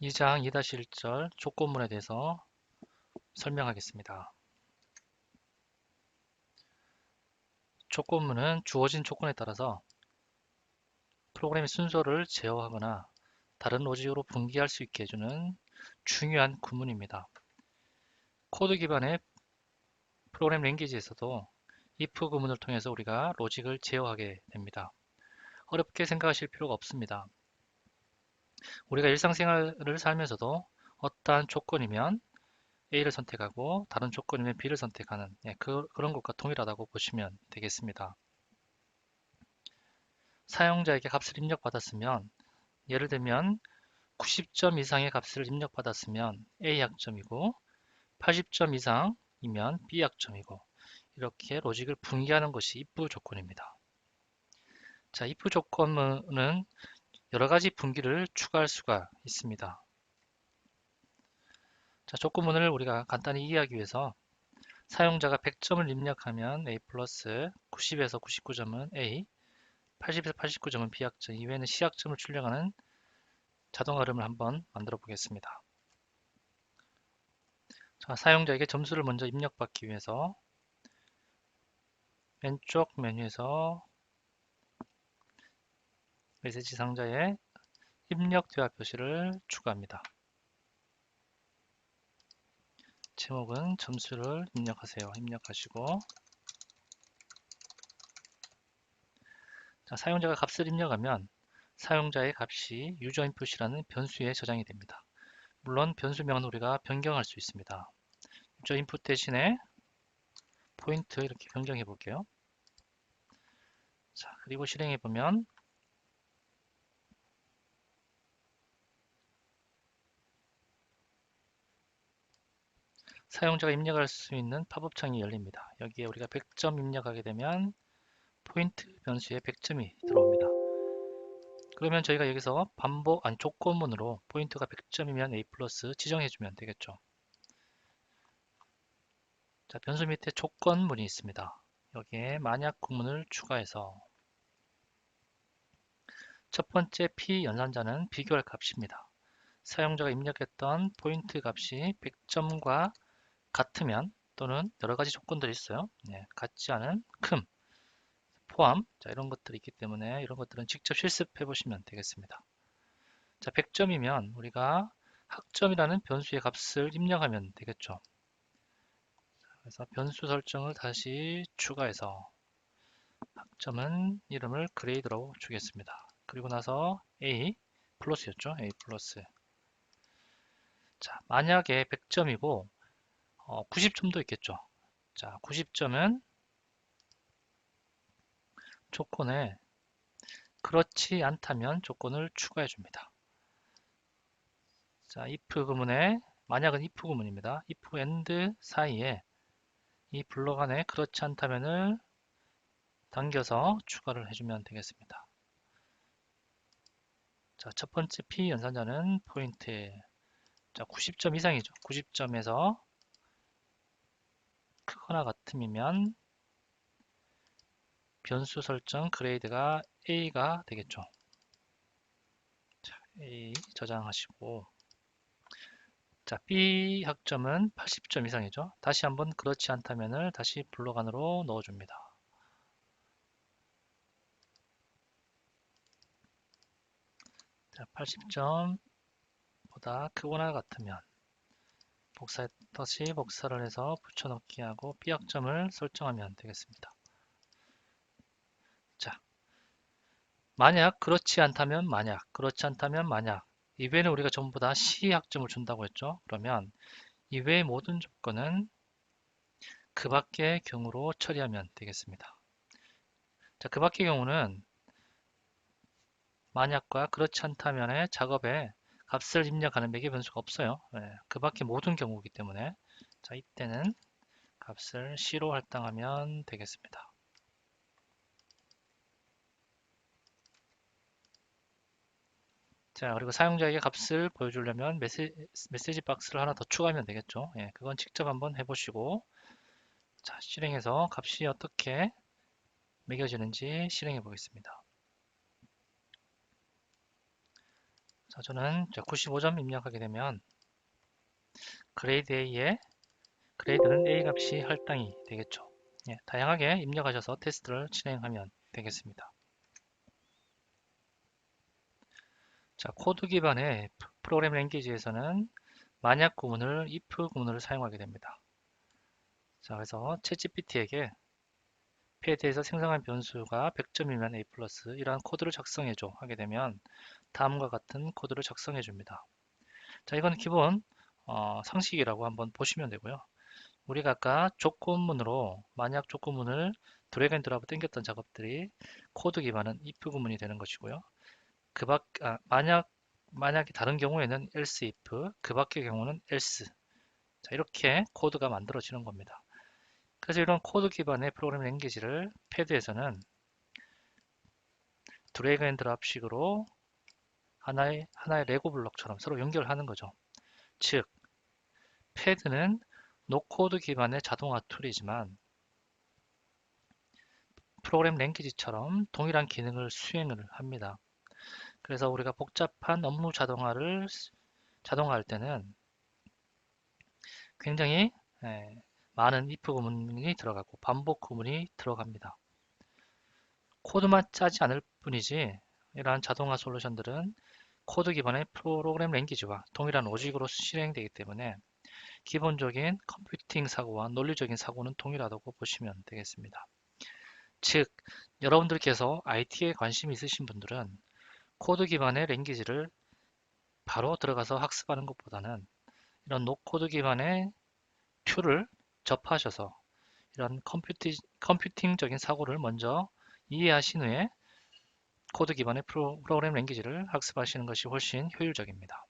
2장 2-1절 조건문에 대해서 설명하겠습니다. 조건문은 주어진 조건에 따라서 프로그램의 순서를 제어하거나 다른 로직으로 분기할 수 있게 해주는 중요한 구문입니다. 코드 기반의 프로그램 랭귀지에서도 if 구문을 통해서 우리가 로직을 제어하게 됩니다. 어렵게 생각하실 필요가 없습니다. 우리가 일상생활을 살면서도 어떠한 조건이면 A를 선택하고 다른 조건이면 B를 선택하는 그런 것과 동일하다고 보시면 되겠습니다. 사용자에게 값을 입력받았으면 예를 들면 90점 이상의 값을 입력받았으면 A 학점이고 80점 이상이면 B 학점이고 이렇게 로직을 분기하는 것이 if 조건입니다. 자, if 조건은 여러 가지 분기를 추가할 수가 있습니다. 자, 조건문을 우리가 간단히 이해하기 위해서 사용자가 100점을 입력하면 A 플러스 90에서 99점은 A, 80에서 89점은 B 학점, 이외에는 C 학점을 출력하는 자동 알음을 한번 만들어 보겠습니다. 자, 사용자에게 점수를 먼저 입력받기 위해서 왼쪽 메뉴에서 메시지 상자에 입력 대화 표시를 추가합니다. 제목은 점수를 입력하세요. 입력하시고 자, 사용자가 값을 입력하면 사용자의 값이 유저 인풋이라는 변수에 저장이 됩니다. 물론 변수명은 우리가 변경할 수 있습니다. 유저 인풋 대신에 포인트 이렇게 변경해 볼게요. 자, 그리고 실행해 보면 사용자가 입력할 수 있는 팝업 창이 열립니다. 여기에 우리가 100점 입력하게 되면 포인트 변수에 100점이 들어옵니다. 그러면 저희가 여기서 조건문으로 포인트가 100점이면 A 플러스 지정해주면 되겠죠. 자, 변수 밑에 조건문이 있습니다. 여기에 만약 구문을 추가해서 첫 번째 P 연산자는 비교할 값입니다. 사용자가 입력했던 포인트 값이 100점과 같으면 또는 여러 가지 조건들이 있어요. 같지 않은 큼, 포함, 자, 이런 것들이 있기 때문에 이런 것들은 직접 실습해 보시면 되겠습니다. 자, 100점이면 우리가 학점이라는 변수의 값을 입력하면 되겠죠. 그래서 변수 설정을 다시 추가해서 학점은 이름을 그레이드로 주겠습니다. 그리고 나서 A 플러스였죠. A 플러스. 자, 만약에 100점이고 90점도 있겠죠. 자, 90점은 조건에 그렇지 않다면 조건을 추가해 줍니다. 자, if 구문에 만약은 if 구문입니다. if and 사이에 이 블록 안에 그렇지 않다면을 당겨서 추가를 해주면 되겠습니다. 자, 첫 번째 P 연산자는 포인트. 자, 90점 이상이죠. 90점에서 크거나 같음이면 변수 설정 그레이드가 A가 되겠죠. 자, A 저장하시고 자, B 학점은 80점 이상이죠. 다시 한번 그렇지 않다면을 다시 블록 안으로 넣어줍니다. 자, 80점보다 크거나 같으면 다시 복사를 해서 붙여넣기 하고 B 학점을 설정하면 되겠습니다. 자, 만약 그렇지 않다면 그렇지 않다면 이외에는 우리가 전부 다 C 학점을 준다고 했죠. 그러면 이외의 모든 조건은 그 밖의 경우로 처리하면 되겠습니다. 자, 그 밖의 경우는 만약과 그렇지 않다면의 작업에 값을 입력하는 매개 변수가 없어요. 그 밖의 모든 경우이기 때문에 자, 이때는 값을 C로 할당하면 되겠습니다. 자, 그리고 사용자에게 값을 보여주려면 메시지 박스를 하나 더 추가하면 되겠죠. 그건 직접 한번 해보시고 자, 실행해서 값이 어떻게 매겨지는지 실행해 보겠습니다. 자, 저는 95점 입력하게 되면 그레이드 A에 그레이드는 A 값이 할당이 되겠죠. 예, 다양하게 입력하셔서 테스트를 진행하면 되겠습니다. 자, 코드 기반의 프로그램 랭귀지에서는 만약 구문을 if 구문을 사용하게 됩니다. 자, 그래서 챗GPT에게 패드에서 생성한 변수가 100점이면 A 플러스 이러한 코드를 작성해줘 하게 되면 다음과 같은 코드를 작성해 줍니다. 자, 이건 기본 상식이라고 한번 보시면 되고요. 우리가 아까 조건문으로 만약 조건문을 드래그 앤 드랍 당겼던 작업들이 코드 기반은 if 구문이 되는 것이고요. 만약이 다른 경우에는 else if, 그 밖의 경우는 else. 자, 이렇게 코드가 만들어지는 겁니다. 그래서 이런 코드 기반의 프로그램 랭귀지를 패드에서는 드래그 앤 드랍식으로 하나의 레고 블록처럼 서로 연결하는 거죠. 즉, 패드는 노코드 기반의 자동화 툴이지만 프로그램 랭귀지처럼 동일한 기능을 수행을 합니다. 그래서 우리가 복잡한 업무 자동화할 때는 굉장히 많은 if 구문이 들어가고 반복 구문이 들어갑니다. 코드만 짜지 않을 뿐이지 이러한 자동화 솔루션들은 코드 기반의 프로그램 랭귀지와 동일한 로직으로 실행되기 때문에 기본적인 컴퓨팅 사고와 논리적인 사고는 동일하다고 보시면 되겠습니다. 즉, 여러분들께서 IT에 관심이 있으신 분들은 코드 기반의 랭귀지를 바로 들어가서 학습하는 것보다는 이런 노코드 기반의 툴을 접하셔서 이런 컴퓨팅적인 사고를 먼저 이해하신 후에 코드 기반의 프로그램 랭귀지를 학습하시는 것이 훨씬 효율적입니다.